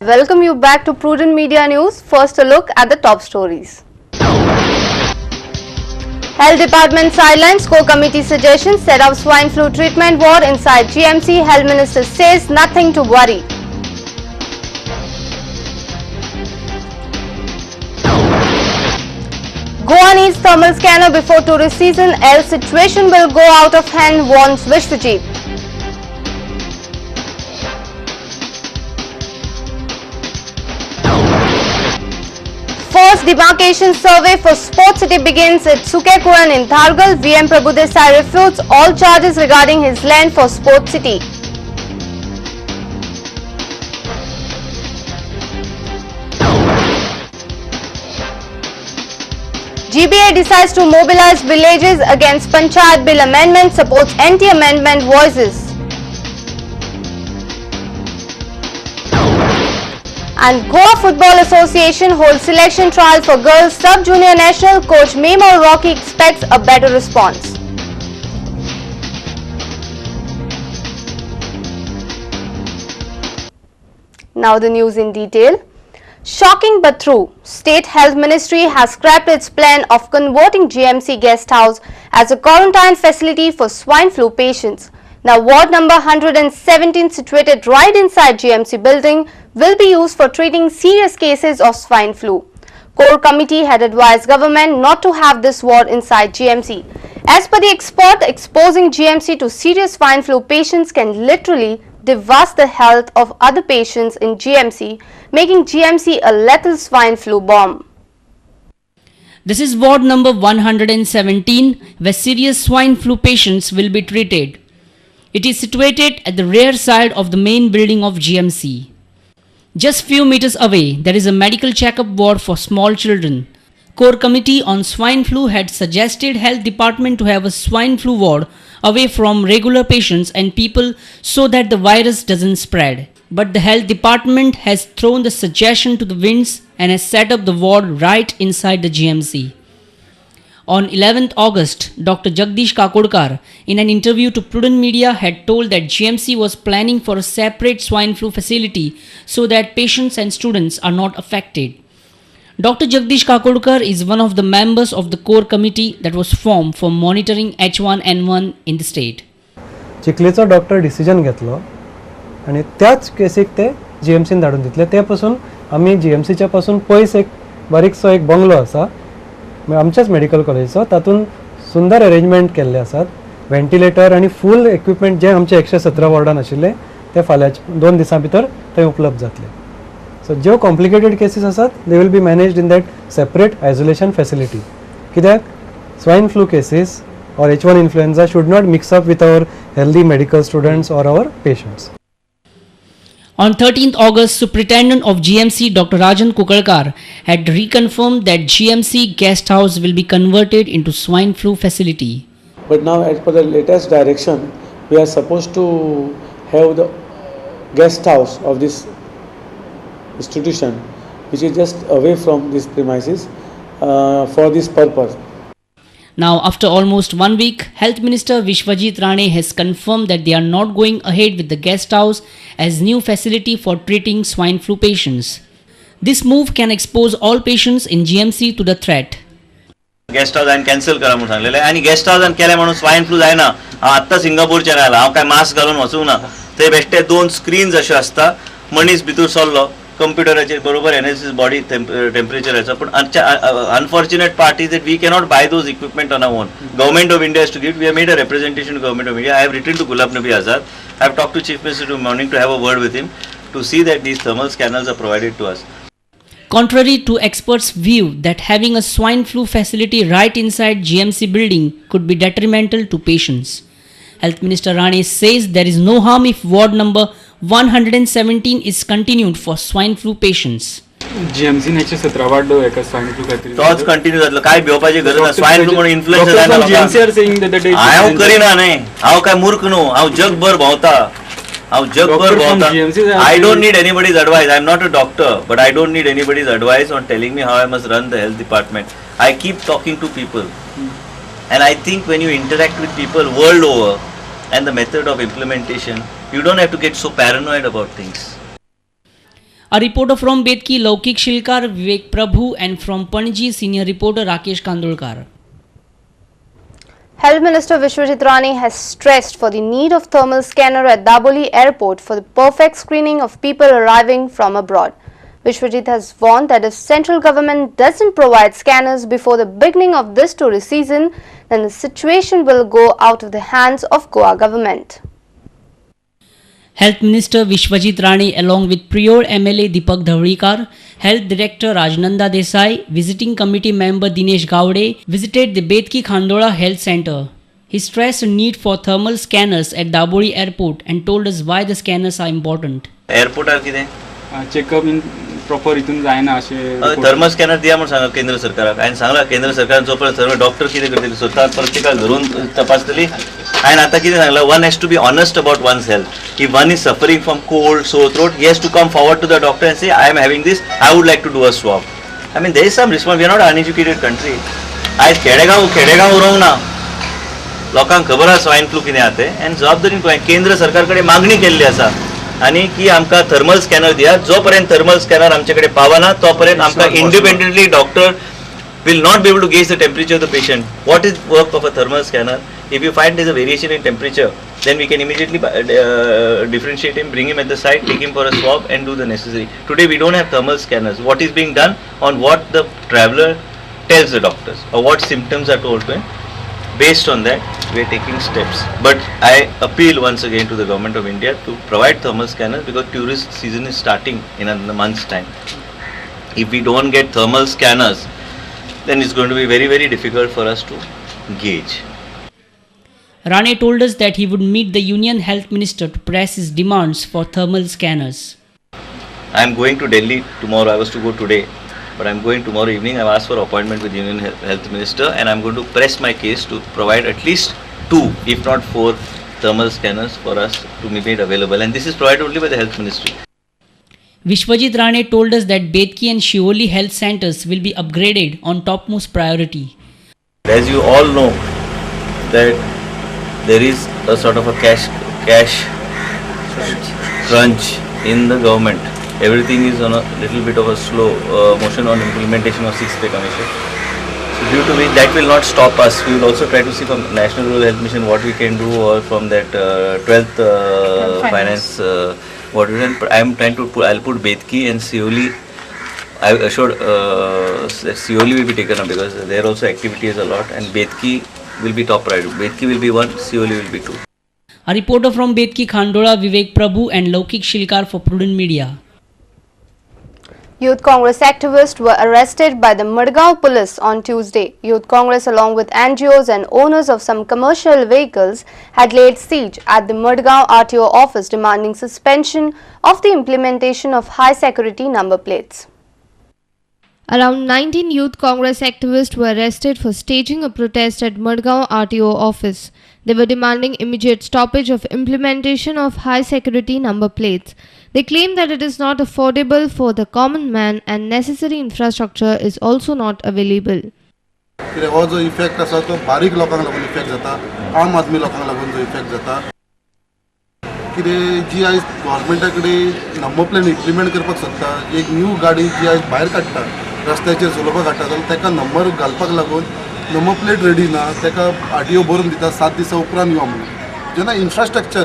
Welcome you back to Prudent Media News. First a look at the top stories. Health Department sidelines core committee suggestions set up swine flu treatment ward inside GMC. Health Minister says nothing to worry. Goa needs thermal scanner before tourist season, else situation will go out of hand, warns Vishwajit. First demarcation survey for Sports City begins at Sukekuran in Thargal. VM Prabhudesai refutes all charges regarding his land for Sports City. GBA decides to mobilize villages against Panchayat Bill amendment, supports anti-amendment voices. And Goa Football Association holds selection trial for girls sub-junior national. Coach Memo Rocky expects a better response. Now the news in detail. Shocking but true, State Health Ministry has scrapped its plan of converting GMC guest house as a quarantine facility for swine flu patients. Now ward number 117, situated right inside GMC building, will be used for treating serious cases of swine flu. Core committee had advised government not to have this ward inside GMC. As per the expert, exposing GMC to serious swine flu patients can literally devastate the health of other patients in GMC, making GMC a lethal swine flu bomb. This is ward number 117, where serious swine flu patients will be treated. It is situated at the rear side of the main building of GMC. Just few meters away, there is a medical checkup ward for small children. Core Committee on Swine Flu had suggested Health Department to have a swine flu ward away from regular patients and people so that the virus doesn't spread. But the Health Department has thrown the suggestion to the winds and has set up the ward right inside the GMC. On 11th August, Dr. Jagdish Kakodkar, in an interview to Prudent Media, had told that GMC was planning for a separate swine flu facility so that patients and students are not affected. Dr. Jagdish Kakodkar is one of the members of the core committee that was formed for monitoring H1N1 in the state. चिखलीचो doctor decision घेतलो आणि त्याच केसीक ते जीएमसीन धाडून दितले. ते पासून आमी जीएमसीच्या पासून पयस एक बारीकसो एक बंगलो आसा आमच्याच मेडिकल कॉलेजचो, तातून सुंदर अरेंजमेंट केल्ले आसात. व्हेंटिलेटर आणि फूल इक्विपमेंट जे आमचे 117 वॉर्डान आशिल्ले ते फाल्यां 2 दिसां भितर थंय उपलब्ध जातले. सो ज्यो कॉम्प्लिकेटेड केसीस आसात they will be managed in that separate isolation facility. कित्याक swine flu cases or H1 influenza should not mix up with our healthy medical students or our patients. On 13th August, Superintendent of GMC Dr. Rajan Kukalkar had reconfirmed that GMC guest house will be converted into swine flu facility. But now as per the latest direction, we are supposed to have the guest house of this institution which is just away from these premises for this purpose. Now, after almost 1 week, Health Minister Vishwajit Rane has confirmed that they are not going ahead with the guest house as new facility for treating swine flu patients. This move can expose all patients in GMC to the threat. Guest house आणि cancel करा म्हणून सांगलेलं आहे आणि guest house आणि केले म्हणून swine flu जायना. हांव आत्तां सिंगापूरच्यान आयला, हांव काय मास्क घालून वचूंक ना. थंय बेश्टे 2 स्क्रीन्स अश्यो आसता, मनीस भितूर सरलो कंप्युटराचेर बरोबर एनालिसिस बॉडी टेम्परेचराचो. पण unfortunate part is that we cannot buy those equipment on our own. Government of India has to give. We have made a representation to government of India. I have written to Gulab Nabi Azad. I have talk to chief minister to morning to have a word with him to see that these thermal scanners are provided to us. Contrary to experts' view that having a swine flu facility right inside GMC building could be detrimental to patients, Health Minister Rane says there is no harm if ward number 117 is continued for swine flu patients. GMC नेचे 17 ward एका swine flu खातीर तोच continue जातलो. काय भिवपाची गरज ना. Swine flu म्हणून इन्फ्लुएन्जा जायना. GMC are saying that the हांव करिना न्ही. हांव काय मूर्ख न्हू. हांव जगभर भोंवता. I don't need anybody's advice. I'm not a doctor, but I don't need anybody's advice on telling me how I must run the health department. I keep talking to people. And I think when you interact with people world over and the method of implementation, you don't have to get so paranoid about things. A reporter from Betki, Laukik Shilkar, Vivek Prabhu, and from Panji, senior reporter Rakesh Kandolkar. Health Minister Vishwajit Rane has stressed for the need of thermal scanner at Daboli Airport for the perfect screening of people arriving from abroad. Vishwajit has warned that if central government doesn't provide scanners before the beginning of this tourist season, then the situation will go out of the hands of Goa government. Health Minister Vishwajit Rane along with Prior MLA Deepak Dhavrikar, Health Director Rajnanda Desai, Visiting Committee Member Dinesh Gowde visited the Betki Khandola Health Center. He stressed the need for thermal scanners at Daboli Airport and told us why the scanners are important. Airport are कितें? Checkup in proper इथून जायना अशें thermal scanner दिया म्हणून सांगा केंद्र सरकाराक हांवें सांगला केंद्र सरकारान जोपर्यंत थर्मल डॉक्टर कितें करतली स्वता प्रत्येकाक धरून तपासतली हांवें आतां कितें सांगलां one has to be honest about one's health if one is suffering from cold sore throat he has to come forward to the doctor and say I am having this I would like to do a swab I mean there is some response we are not uneducated country आयज खेडेगांव उरोंक ना लोकांक खबर आसा swine flu कितें आसा तें आनी जबाबदारीन केंद्र सरकार कडेन मागणी केल्ली आसा आणि की आमकां थर्मल स्कॅनर दिया जो पर्यंत थर्मल स्कॅनर आमचे कडेन पावना तो पर्यंत आमकां independently doctor will not be able to gauge the temperature of the patient. What is work of a thermal scanner? If you find there is a variation in temperature, then we can immediately differentiate him, bring him at the site, take him for a swab and do the necessary. Today we don't have thermal scanners. What is being done on what the traveler tells the doctors or what symptoms are told to him. Based on that, we are taking steps. But I appeal once again to the government of India to provide thermal scanners because tourist season is starting in a month's time. If we don't get thermal scanners, then it's going to be very, very difficult for us to gauge. Rane told us that he would meet the Union Health Minister to press his demands for thermal scanners. I am going to Delhi tomorrow. I was to go today, but I am going tomorrow evening. I have asked for appointment with the Union Health Minister and I am going to press my case to provide at least 2, if not 4, thermal scanners for us to be made available. And this is provided only by the Health Ministry. Vishwajit Rane told us that Betki and Shioli health centers will be upgraded on topmost priority. As you all know, that there is a sort of a cash crunch in the government. Everything is on a little bit of a slow motion on implementation of 6th pay commission. So due to which that will not stop us. We will also try to see from National Rural Health Mission what we can do, or from that 12th finance. What we can, I am trying to put, I'll put Betki and Sioli. I assured that Sioli will be taken up because there also activity is a lot, and Betki will be top priority. Betki will be 1, Sioli will be 2. A reporter from Betki Khandola, Vivek Prabhu and Laukik Shilkar for Prudent Media. Youth Congress activists were arrested by the Madgaon police on Tuesday. Youth Congress, along with NGOs and owners of some commercial vehicles, had laid siege at the Madgaon RTO office demanding suspension of the implementation of high security number plates. Around 19 Youth Congress activists were arrested for staging a protest at Madgaon RTO office. They were demanding immediate stoppage of implementation of high security number plates. They claim that it is not affordable for the common man and necessary infrastructure is also not available. हो जो effect आसा तो बारीक लोकांक लागून effect जाता, आम आदमी लोकांक लागून जो इफेक्ट जाता. कितें जी आयज गव्हर्मेंटा कडेन नंबर प्लेट इम्प्लिमेंट करपाक सोदता, एक न्यू गाडी जी आयज भायर काडटा, रस्त्याचेर चलोवपाक काडटा, जाल्यार ताका नंबर घालपाक लागून नंबर प्लेट रेडी ना, ताका आरटीओ बरोवन दिता 7 दिसा उपरांत यो म्हणून. जेन्ना इन्फ्रास्ट्रक्चर